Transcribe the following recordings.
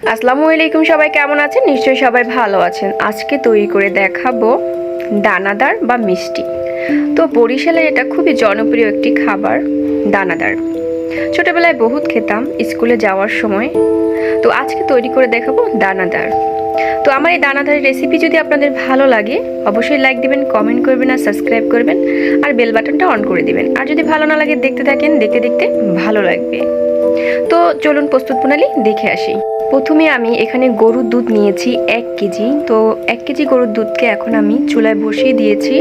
আসসালামু আলাইকুম, সবাই কেমন আছেন? নিশ্চয়ই সবাই ভালো আছেন। আজকে তৈরি করে দেখাবো দানাদার বা মিষ্টি। তো বরিশালের এটা খুবই জনপ্রিয় একটি খাবার, দানাদার। ছোটবেলায় বহুত খেতাম স্কুলে যাওয়ার সময়। তো আজকে তৈরি করে দেখাবো দানাদার। তো আমার এই দানাদারের রেসিপি যদি আপনাদের ভালো লাগে অবশ্যই লাইক দিবেন, কমেন্ট করবেন আর সাবস্ক্রাইব করবেন আর বেল বাটনটা অন করে দিবেন। আর যদি ভালো না লাগে দেখতে থাকেন, দেখতে দেখতে ভালো লাগবে। তো চলুন প্রস্তুত প্রণালী দেখে আসি। প্রথমে আমি এখানে গরুর দুধ নিয়েছি 1 কেজি। তো 1 কেজি গরুর দুধকে এখন আমি চুলায় বসিয়ে দিয়েছি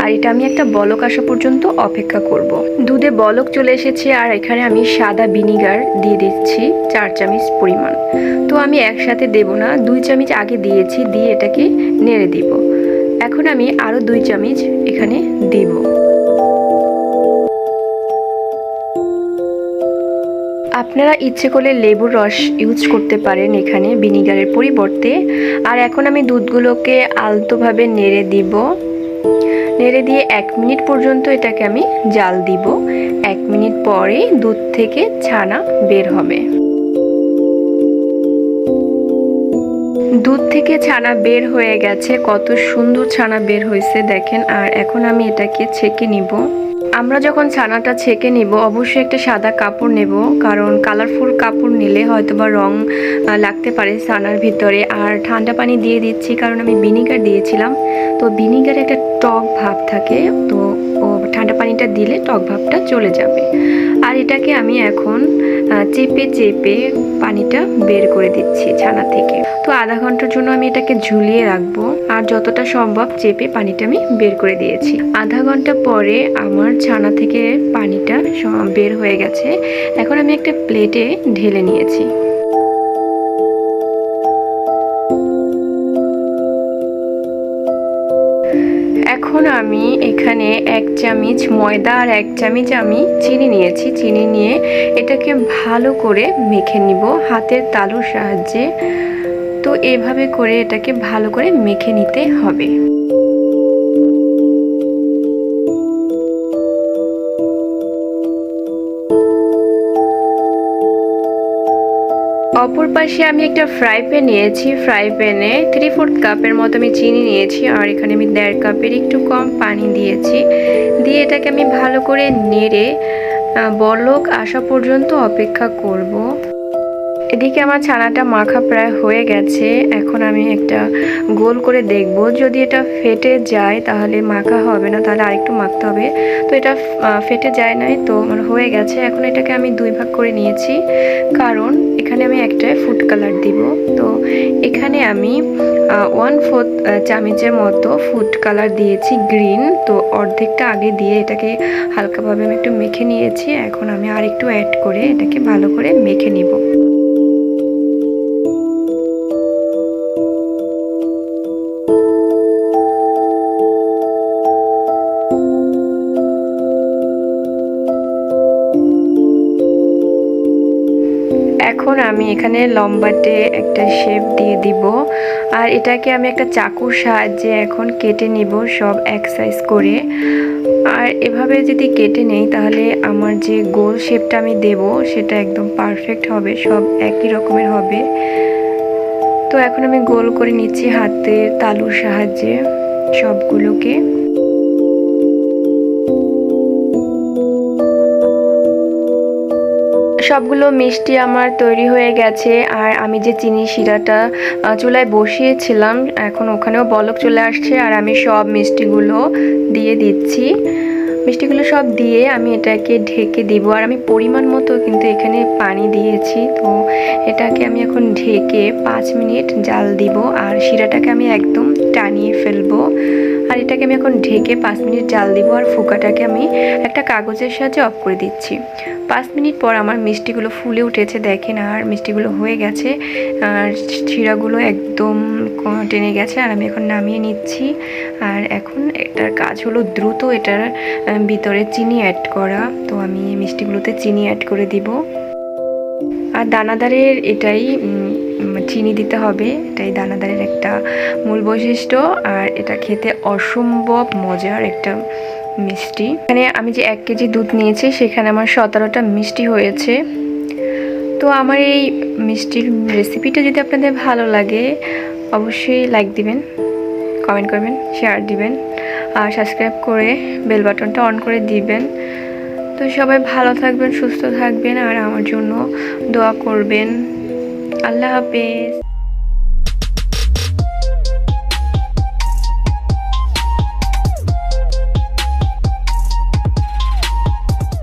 আর এটা আমি একটা বলক আসা পর্যন্ত অপেক্ষা করব। দুধে বলক চলে এসেছে আর এখানে আমি সাদা ভিনিগার দিয়ে দিচ্ছি 4 চামচ পরিমাণ। তো আমি একসাথে দেব না, 2 চামচ আগে দিয়েছি, দিয়ে এটাকে নেড়ে দিব। এখন আমি আরও 2 চামচ এখানে দিব। আপনারা ইচ্ছে করলে লেবুর রস ইউজ করতে পারেন এখানে ভিনিগারের পরিবর্তে। আর এখন আমি দুধগুলোকে আলতোভাবে নেড়ে দিব। নেড়ে দিয়ে 1 মিনিট পর্যন্ত এটাকে আমি জাল দিব। 1 মিনিট পরে দুধ থেকে ছানা বের হবে। দুধ থেকে ছানা বের হয়ে গেছে, কত সুন্দর ছানা বের হয়েছে দেখেন। আর এখন আমি এটাকে ছেঁকে নিব। আমরা যখন ছানাটা ছেঁকে নিব অবশ্যই একটা সাদা কাপড় নেব, কারণ কালারফুল কাপড় নিলে হয়তোবা রং লাগতে পারে ছানার ভিতরে। আর ঠান্ডা পানি দিয়ে দিচ্ছি কারণ আমি ভিনিগার দিয়েছিলাম, তো ভিনিগারে একটা টক ভাব থাকে, তো ঠান্ডা পানিটা দিলে টক ভাবটা চলে যাবে। আর এটাকে আমি এখন চেপে চেপে পানিটা বের করে দিচ্ছি ছানা থেকে। তো আধা ঘন্টার জন্য আমি এটাকে ঝুলিয়ে রাখবো আর যতটা সম্ভব চেপে পানিটা আমি বের করে দিয়েছি। আধা ঘন্টা পরে আমার ছানা থেকে পানিটা বের হয়ে গেছে। এখন আমি একটা প্লেটে ঢেলে নিয়েছি। এখন আমি এখানে 1 চামচ ময়দা আর 1 চামচ আমি চিনি নিয়েছি। চিনি নিয়ে এটাকে ভালো করে মেখে নিব হাতের তালুর সাহায্যে। তো এভাবে করে এটাকে ভালো করে মেখে নিতে হবে। অপর পাশে আমি একটা ফ্রাই প্যান নিয়েছি। ফ্রাই প্যানে 3/4 কাপের মতো আমি চিনি নিয়েছি আর এখানে আমি 1.5 কাপের একটু কম পানি দিয়েছি। দিয়ে এটাকে আমি ভালো করে নেড়ে বলক আসা পর্যন্ত অপেক্ষা করব। এদিকে আমার ছানাটা মাখা প্রায় হয়ে গেছে। এখন আমি একটা গোল করে দেখব, যদি এটা ফেটে যায় তাহলে মাখা হবে না, তাহলে আরেকটু মাখতে হবে। তো এটা ফেটে যায় নাই, তো আমার হয়ে গেছে। এখন এটাকে আমি 2 ভাগ করে নিয়েছি, কারণ এখানে আমি একটা ফুড কালার দিব। তো এখানে আমি 1/4 চামচের মতো ফুড কালার দিয়েছি গ্রিন। তো অর্ধেকটা আগে দিয়ে এটাকে হালকাভাবে আমি একটু মেখে নিয়েছি। এখন আমি আরেকটু অ্যাড করে এটাকে ভালো করে মেখে নিব। এখন আমি এখানে লম্বাটে একটা শেপ দিয়ে দিব আর এটাকে আমি একটা চাকুর সাহায্যে এখন কেটে নিব সব এক সাইজ করে। আর এভাবে যদি কেটে নেই তাহলে আমার যে গোল শেপটা আমি দেব সেটা একদম পারফেক্ট হবে, সব একই রকমের হবে। তো এখন আমি গোল করে নিচ্ছি হাতের তালুর সাহায্যে সবগুলোকে। সবগুলো মিষ্টি আমার তৈরি হয়ে গেছে। আর আমি যে চিনি শিরাটা চুলায় বসিয়েছিলাম এখন ওখানেও বলক চলে আসছে আর আমি সব মিষ্টিগুলো দিয়ে দিচ্ছি। মিষ্টিগুলো সব দিয়ে আমি এটাকে ঢেকে দিব। আর আমি পরিমাণ মতো কিন্তু এখানে পানি দিয়েছি। তো এটাকে আমি এখন ঢেকে 5 মিনিট জাল দিব আর শিরাটাকে আমি একদম টানিয়ে ফেলবো। আর এটাকে আমি এখন ঢেকে 5 মিনিট জাল দিব আর ফুকাটাকে আমি একটা কাগজের সাহায্যে অফ করে দিচ্ছি। 5 মিনিট পর আমার মিষ্টিগুলো ফুলে উঠেছে দেখেন, আর মিষ্টিগুলো হয়ে গেছে আর শিরাগুলো একদম টেনে গেছে। আর আমি এখন নামিয়ে নিচ্ছি। আর এখন এটার কাজ হলো দ্রুত এটার ভিতরে চিনি অ্যাড করা। তো আমি মিষ্টিগুলোতে চিনি অ্যাড করে দিব। আর দানাদারের এটাই চিনি দিতে হবে, এটাই দানাদারের একটা মূল বৈশিষ্ট্য। আর এটা খেতে অসম্ভব মজার একটা মিষ্টি। এখানে আমি যে 1 কেজি দুধ নিয়েছি সেখানে আমার 17টা মিষ্টি হয়েছে। তো আমার এই মিষ্টির রেসিপিটা যদি আপনাদের ভালো লাগে অবশ্যই লাইক দিবেন, কমেন্ট করবেন, শেয়ার দিবেন আর সাবস্ক্রাইব করে বেল বাটনটা অন করে দিবেন। তো সবাই ভালো থাকবেন, সুস্থ থাকবেন আর আমার জন্য দোয়া করবেন। আল্লাহ হাফেজ।